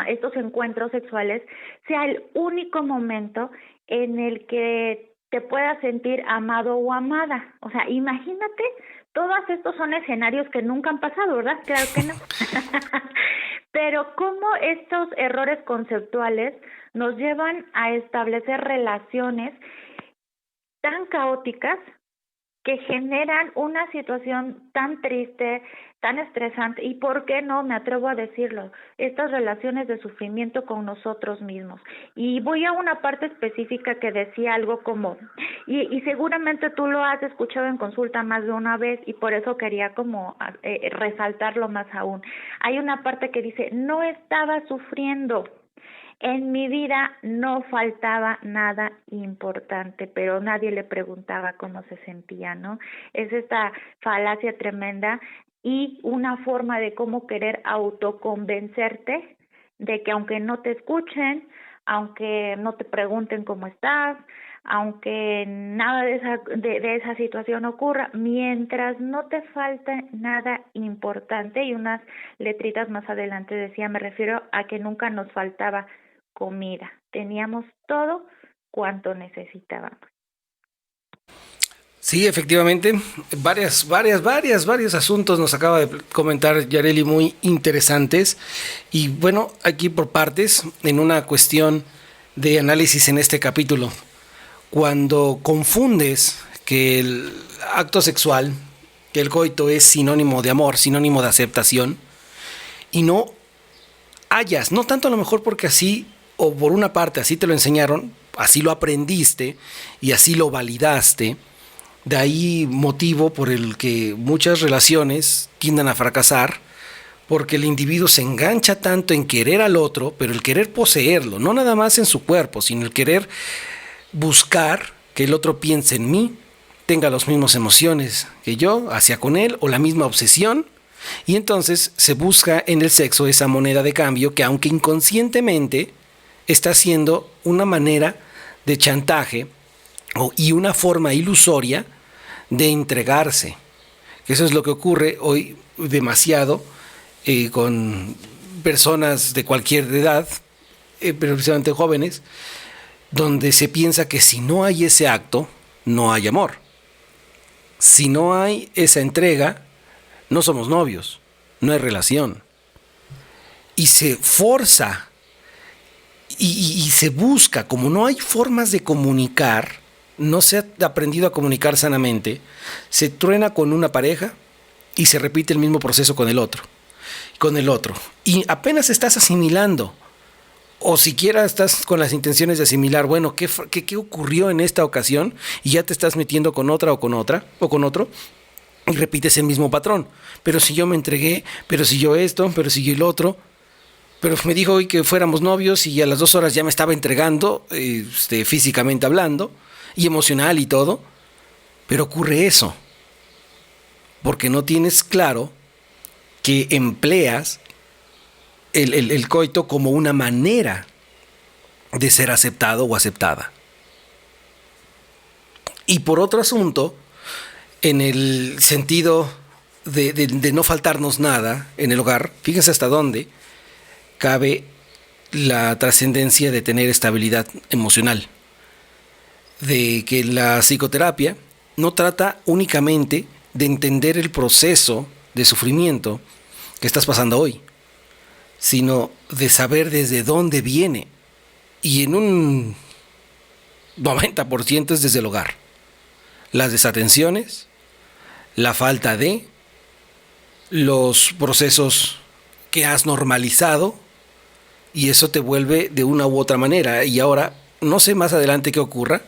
estos encuentros sexuales, sea el único momento en el que te puedas sentir amado o amada. O sea, imagínate, todos estos son escenarios que nunca han pasado, ¿verdad? Claro que no. Pero cómo estos errores conceptuales nos llevan a establecer relaciones tan caóticas que generan una situación tan triste, tan estresante, y ¿por qué no? Me atrevo a decirlo, estas relaciones de sufrimiento con nosotros mismos. Y voy a una parte específica que decía algo como, y seguramente tú lo has escuchado en consulta más de una vez, y por eso quería como resaltarlo más aún. Hay una parte que dice, no estaba sufriendo. En mi vida no faltaba nada importante, pero nadie le preguntaba cómo se sentía, ¿no? Es esta falacia tremenda y una forma de cómo querer autoconvencerte de que aunque no te escuchen, aunque no te pregunten cómo estás, aunque nada de esa situación ocurra, mientras no te falte nada importante, y unas letritas más adelante decía, me refiero a que nunca nos faltaba comida, teníamos todo cuanto necesitábamos. Sí, efectivamente, varios asuntos nos acaba de comentar Yareli muy interesantes. Y bueno, aquí por partes, en una cuestión de análisis en este capítulo, cuando confundes que el acto sexual, que el coito es sinónimo de amor, sinónimo de aceptación, y no hayas, no tanto a lo mejor porque así, o por una parte así te lo enseñaron, así lo aprendiste y así lo validaste, de ahí motivo por el que muchas relaciones tienden a fracasar, porque el individuo se engancha tanto en querer al otro, pero el querer poseerlo, no nada más en su cuerpo, sino el querer buscar que el otro piense en mí, tenga las mismas emociones que yo hacia con él o la misma obsesión. Y entonces se busca en el sexo esa moneda de cambio que aunque inconscientemente está siendo una manera de chantaje y una forma ilusoria de entregarse. Eso es lo que ocurre hoy demasiado con personas de cualquier edad, pero precisamente jóvenes, donde se piensa que si no hay ese acto, no hay amor. Si no hay esa entrega, no somos novios, no hay relación. Y se forza y se busca, como no hay formas de comunicar, no se ha aprendido a comunicar sanamente, se truena con una pareja y se repite el mismo proceso con el otro, con el otro. Y apenas estás asimilando, o siquiera estás con las intenciones de asimilar, bueno, ¿qué ocurrió en esta ocasión? Y ya te estás metiendo con otra o con otra o con otro y repites el mismo patrón. Pero si yo me entregué, pero si yo esto, pero si yo el otro, pero me dijo hoy que fuéramos novios y a las 2 horas ya me estaba entregando, físicamente hablando, y emocional y todo. Pero ocurre eso, porque no tienes claro que empleas el coito como una manera de ser aceptado o aceptada. Y por otro asunto, en el sentido de no faltarnos nada en el hogar, fíjense hasta dónde cabe la trascendencia de tener estabilidad emocional, de que la psicoterapia no trata únicamente de entender el proceso de sufrimiento que estás pasando hoy, sino de saber desde dónde viene. Y en un 90% es desde el hogar. Las desatenciones, la falta de los procesos que has normalizado, y eso te vuelve de una u otra manera. Y ahora, no sé más adelante qué ocurra,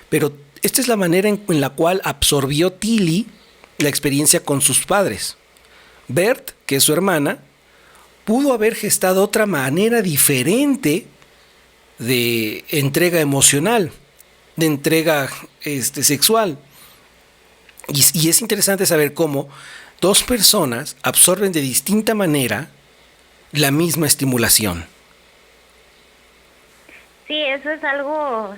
pero esta es la manera en la cual absorbió Tilly la experiencia con sus padres. Bert, que es su hermana, pudo haber gestado otra manera diferente de entrega emocional, de entrega sexual. Y es interesante saber cómo dos personas absorben de distinta manera la misma estimulación. Sí, eso es algo,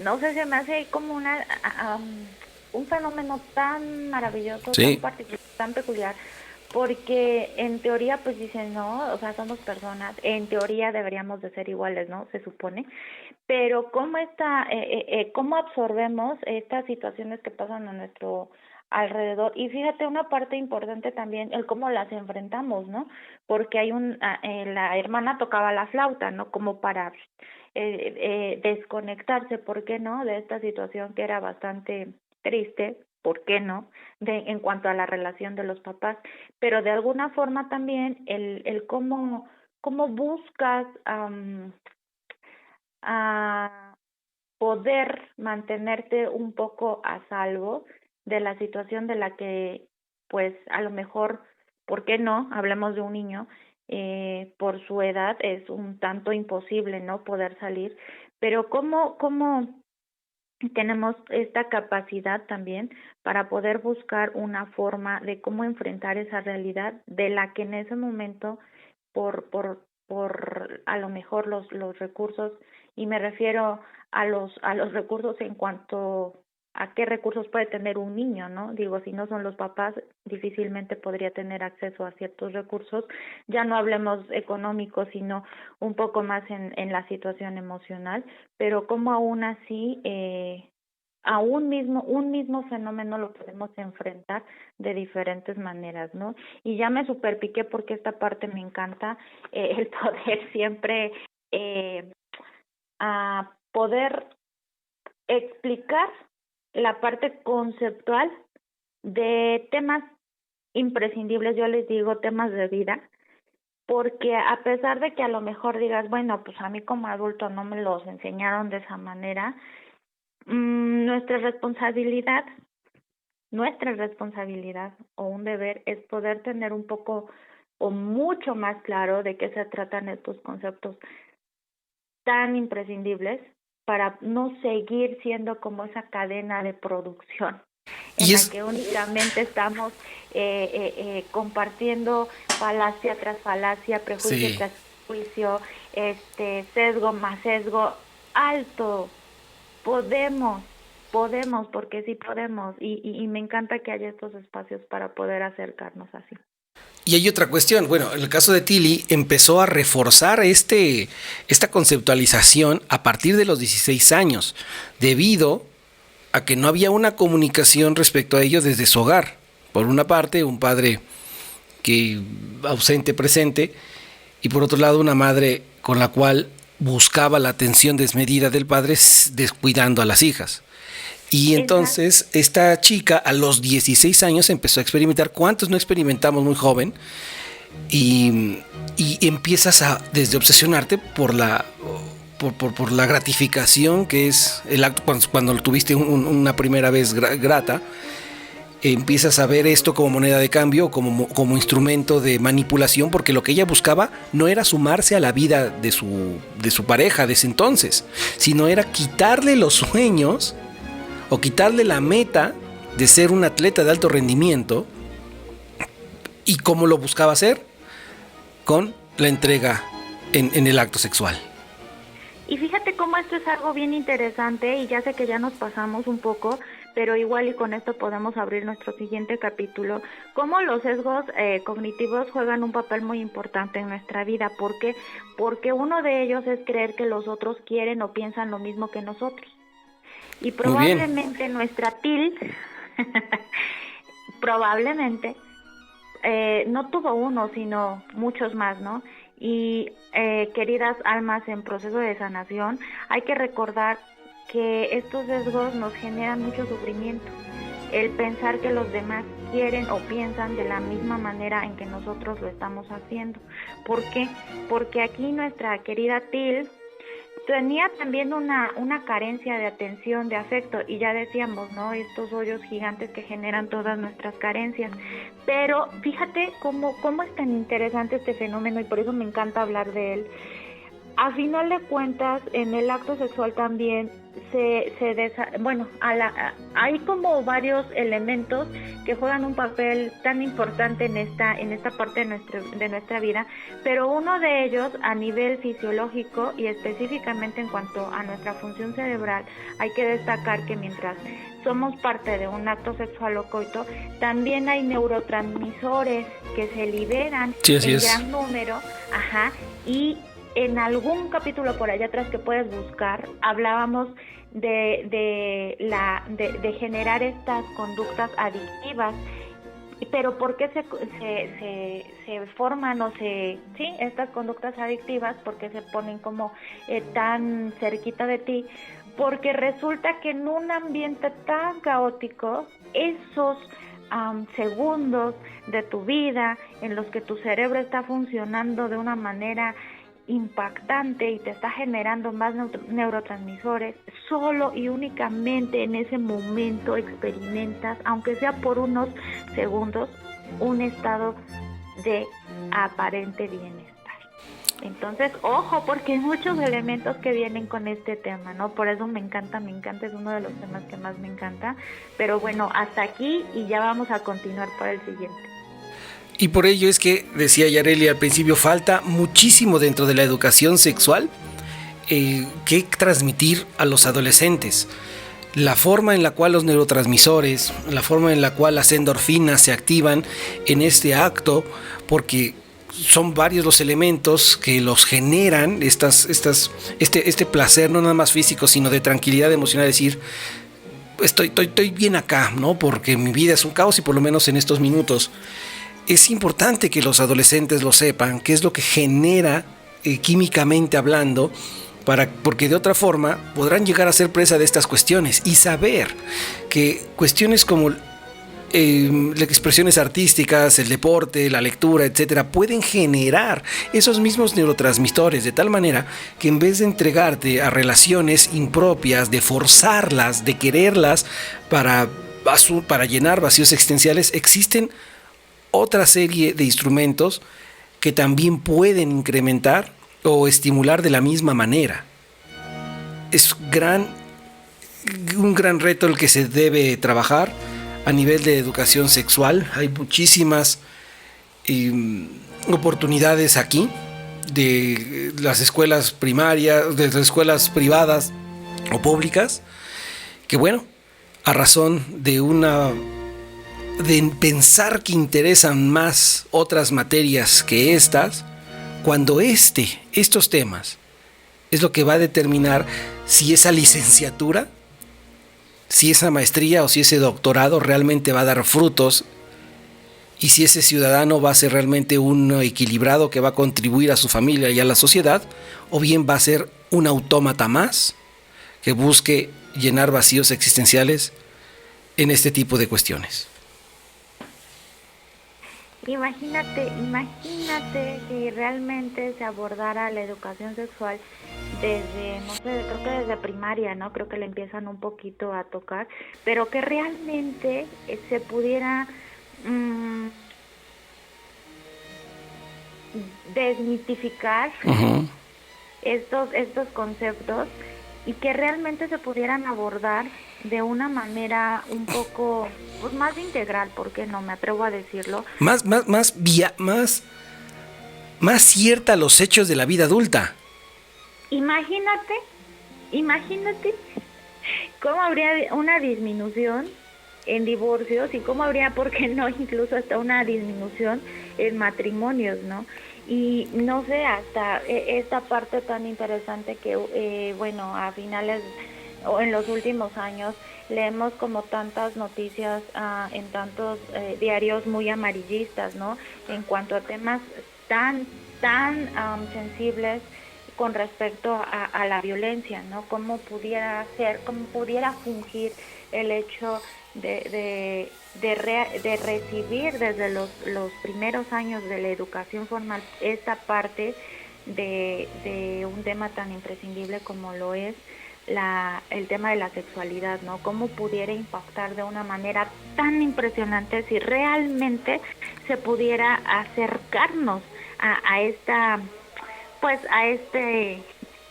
no sé, se me hace como un fenómeno tan maravilloso, tan Sí, particular, tan peculiar, porque en teoría pues dicen, no, o sea, somos personas, en teoría deberíamos de ser iguales, ¿no? Se supone, pero cómo absorbemos estas situaciones que pasan a nuestro alrededor. Y fíjate, una parte importante también, el cómo las enfrentamos, ¿no? Porque la hermana tocaba la flauta, ¿no? Como para desconectarse, ¿por qué no? De esta situación que era bastante triste, ¿por qué no? En cuanto a la relación de los papás, pero de alguna forma también el cómo buscas a poder mantenerte un poco a salvo de la situación de la que, pues, a lo mejor, ¿por qué no? Hablemos de un niño, por su edad es un tanto imposible, ¿no? Poder salir, pero ¿cómo tenemos esta capacidad también para poder buscar una forma de cómo enfrentar esa realidad de la que en ese momento por a lo mejor los recursos, y me refiero a los recursos en cuanto a qué recursos puede tener un niño, ¿no? Digo, si no son los papás, difícilmente podría tener acceso a ciertos recursos, ya no hablemos económicos, sino un poco más en la situación emocional, pero como aún así a un mismo fenómeno lo podemos enfrentar de diferentes maneras, ¿no? Y ya me superpiqué porque esta parte me encanta, el poder siempre a poder explicar la parte conceptual de temas imprescindibles, yo les digo temas de vida, porque a pesar de que a lo mejor digas, bueno, pues a mí como adulto no me los enseñaron de esa manera, nuestra responsabilidad o un deber es poder tener un poco o mucho más claro de qué se tratan estos conceptos tan imprescindibles para no seguir siendo como esa cadena de producción en la que únicamente estamos compartiendo falacia tras falacia, prejuicio tras prejuicio, sesgo más sesgo. Alto, podemos, porque sí podemos, y me encanta que haya estos espacios para poder acercarnos así. Y hay otra cuestión, bueno, en el caso de Tilly empezó a reforzar esta conceptualización a partir de los 16 años, debido a que no había una comunicación respecto a ello desde su hogar. Por una parte, un padre que ausente, presente, y por otro lado, una madre con la cual buscaba la atención desmedida del padre, descuidando a las hijas. Y entonces esta chica a los 16 años empezó a experimentar. ¿Cuántos no experimentamos muy joven? Y empiezas a desde obsesionarte por la gratificación que es el acto cuando lo tuviste una primera vez grata. Empiezas a ver esto como moneda de cambio, como instrumento de manipulación, porque lo que ella buscaba no era sumarse a la vida de su pareja de ese entonces, sino era quitarle los sueños o quitarle la meta de ser un atleta de alto rendimiento. ¿Y cómo lo buscaba hacer? Con la entrega en el acto sexual. Y fíjate cómo esto es algo bien interesante, y ya sé que ya nos pasamos un poco, pero igual y con esto podemos abrir nuestro siguiente capítulo, cómo los sesgos cognitivos juegan un papel muy importante en nuestra vida. ¿Por qué? Porque uno de ellos es creer que los otros quieren o piensan lo mismo que nosotros. Y probablemente nuestra TIL, probablemente, no tuvo uno, sino muchos más, ¿no? Y queridas almas en proceso de sanación, hay que recordar que estos sesgos nos generan mucho sufrimiento. El pensar que los demás quieren o piensan de la misma manera en que nosotros lo estamos haciendo. ¿Por qué? Porque aquí nuestra querida TIL tenía también una carencia de atención, de afecto, y ya decíamos, ¿no? Estos hoyos gigantes que generan todas nuestras carencias. Pero fíjate cómo es tan interesante este fenómeno, y por eso me encanta hablar de él. A final de cuentas, en el acto sexual también hay como varios elementos que juegan un papel tan importante en esta parte de nuestra vida, pero uno de ellos a nivel fisiológico y específicamente en cuanto a nuestra función cerebral, hay que destacar que mientras somos parte de un acto sexual o coito, también hay neurotransmisores que se liberan en gran número, y en algún capítulo por allá atrás que puedes buscar, hablábamos de generar estas conductas adictivas. Pero ¿por qué se forman estas conductas adictivas? Porque se ponen como tan cerquita de ti, porque resulta que en un ambiente tan caótico, esos segundos de tu vida en los que tu cerebro está funcionando de una manera impactante y te está generando más neurotransmisores, solo y únicamente en ese momento experimentas, aunque sea por unos segundos, un estado de aparente bienestar. Entonces, ojo, porque hay muchos elementos que vienen con este tema, ¿no? Por eso me encanta, es uno de los temas que más me encanta. Pero bueno, hasta aquí, y ya vamos a continuar para el siguiente. Y por ello es que, decía Yareli al principio, falta muchísimo dentro de la educación sexual que transmitir a los adolescentes. La forma en la cual los neurotransmisores, la forma en la cual las endorfinas se activan en este acto, porque son varios los elementos que los generan, este placer no nada más físico, sino de tranquilidad emocional, es decir, estoy bien acá, ¿no? Porque mi vida es un caos y por lo menos en estos minutos es importante que los adolescentes lo sepan, qué es lo que genera químicamente hablando, porque de otra forma podrán llegar a ser presa de estas cuestiones y saber que cuestiones como las expresiones artísticas, el deporte, la lectura, etcétera, pueden generar esos mismos neurotransmisores de tal manera que en vez de entregarte a relaciones impropias, de forzarlas, de quererlas para llenar vacíos existenciales, existen otra serie de instrumentos que también pueden incrementar o estimular de la misma manera. Es un gran reto el que se debe trabajar a nivel de educación sexual. Hay muchísimas oportunidades aquí de las escuelas primarias, de las escuelas privadas o públicas, que bueno, a razón de pensar que interesan más otras materias que estas, cuando estos temas es lo que va a determinar si esa licenciatura, si esa maestría o si ese doctorado realmente va a dar frutos y si ese ciudadano va a ser realmente un equilibrado que va a contribuir a su familia y a la sociedad, o bien va a ser un autómata más que busque llenar vacíos existenciales en este tipo de cuestiones. Imagínate si realmente se abordara la educación sexual desde, no sé, creo que desde primaria, ¿no? Creo que le empiezan un poquito a tocar, pero que realmente se pudiera desmitificar estos conceptos y que realmente se pudieran abordar de una manera un poco pues, más integral, porque no me atrevo a decirlo. Más cierta a los hechos de la vida adulta. Imagínate cómo habría una disminución en divorcios y cómo habría, ¿por qué no?, incluso hasta una disminución en matrimonios, ¿no? Y no sé, hasta esta parte tan interesante que, bueno, a finales o en los últimos años leemos como tantas noticias en tantos diarios muy amarillistas, ¿no? En cuanto a temas tan sensibles con respecto a la violencia, ¿no? Cómo pudiera fungir el hecho de recibir desde los primeros años de la educación formal esta parte de un tema tan imprescindible como lo es el tema de la sexualidad, ¿no? Cómo pudiera impactar de una manera tan impresionante si realmente se pudiera acercarnos a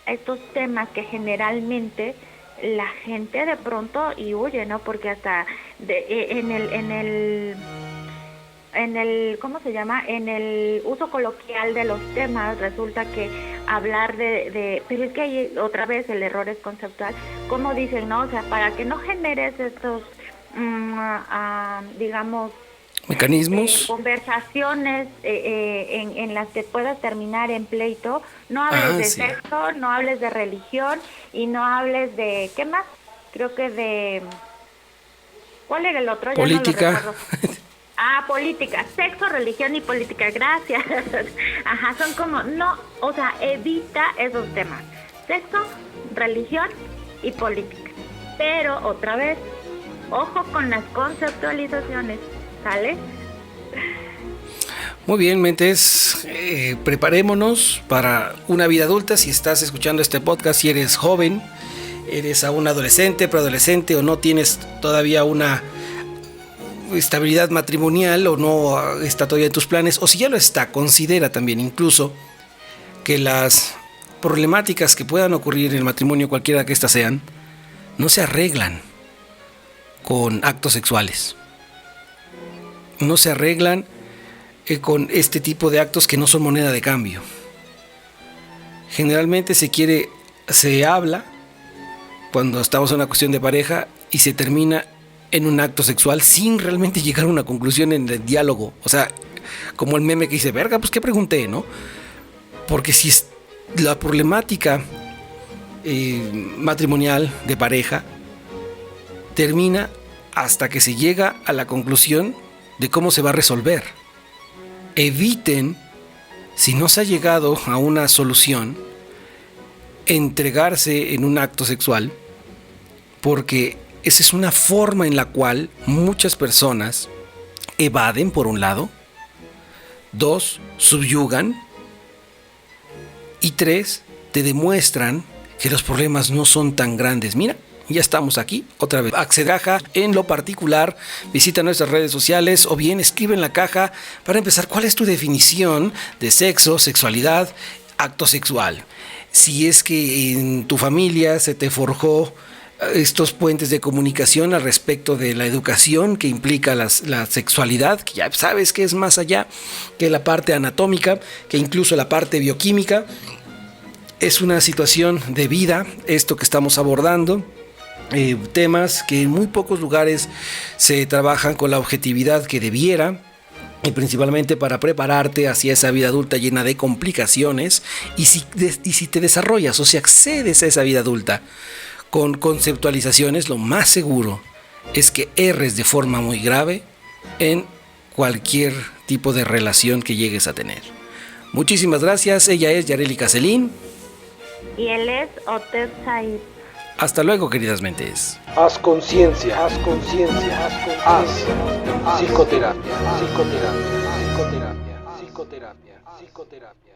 estos temas que generalmente la gente de pronto y huye, ¿no? Porque hasta en el ¿cómo se llama? En el uso coloquial de los temas resulta que hablar pero es que hay otra vez el error es conceptual, como dicen, ¿no? O sea, para que no generes estos digamos mecanismos, conversaciones en las que puedas terminar en pleito, no hables de sexo, no hables de religión y no hables de, ¿qué más? Creo que ¿cuál era el otro? Política. Ya no lo recuerdo. Política, sexo, religión y política, gracias. Ajá, son como, no, o sea, evita esos temas, sexo, religión y política. Pero otra vez, ojo con las conceptualizaciones, ¿sale? Muy bien, mentes, preparémonos para una vida adulta. Si estás escuchando este podcast, si eres joven, eres aún adolescente, preadolescente o no tienes todavía una estabilidad matrimonial o no está todavía en tus planes, o si ya lo está, considera también incluso que las problemáticas que puedan ocurrir en el matrimonio, cualquiera que éstas sean, no se arreglan con actos sexuales. No se arreglan con este tipo de actos que no son moneda de cambio. Generalmente se habla cuando estamos en una cuestión de pareja y se termina en un acto sexual sin realmente llegar a una conclusión en el diálogo. O sea, como el meme que dice, verga, pues qué pregunté, ¿no? Porque si la problemática matrimonial de pareja termina hasta que se llega a la conclusión de cómo se va a resolver. Eviten, si no se ha llegado a una solución, entregarse en un acto sexual, porque esa es una forma en la cual muchas personas evaden, por un lado, 2, subyugan, y 3, te demuestran que los problemas no son tan grandes. Mira, ya estamos aquí otra vez. Acceda en lo particular, visita nuestras redes sociales o bien escribe en la caja para empezar cuál es tu definición de sexo, sexualidad, acto sexual. Si es que en tu familia se te forjó estos puentes de comunicación al respecto de la educación que implica la sexualidad, que ya sabes que es más allá que la parte anatómica, que incluso la parte bioquímica. Es una situación de vida esto que estamos abordando. Temas que en muy pocos lugares se trabajan con la objetividad que debiera, y principalmente para prepararte hacia esa vida adulta llena de complicaciones. Y si te desarrollas o si accedes a esa vida adulta con conceptualizaciones, lo más seguro es que erres de forma muy grave en cualquier tipo de relación que llegues a tener. Muchísimas gracias. Ella es Yareli Caselín. Y él es Otep Said. Hasta luego, queridas mentes. Haz conciencia, haz conciencia, haz psicoterapia, psicoterapia, psicoterapia, psicoterapia, psicoterapia.